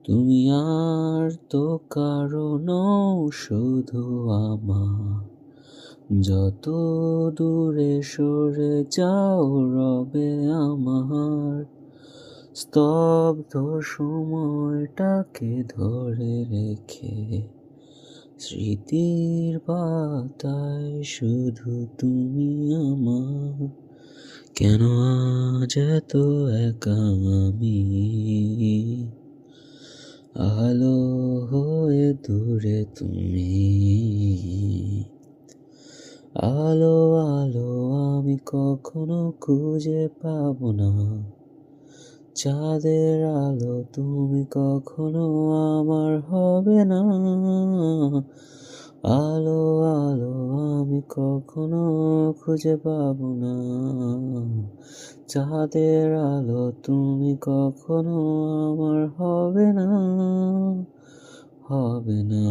তুমি আর তো কারো নও, শুধু আমার। যত দূরে সরে যাও রবে আমার। স্তব্ধ সময়টাকে ধরে রেখে স্মৃতির পাতায় শুধু তুমি আমার। কেন আজ এত একা আমি, আলো হয়ে দূরে তুমি। আলো আলো আমি কখনো খুঁজে পাবো না, চাঁদের আলো তুমি কখনো আমার হবে না। আলো আলো আমি কখনো খুঁজে পাবো না, চাঁদের আলো তুমি কখনো আমার হবে না, হবে না।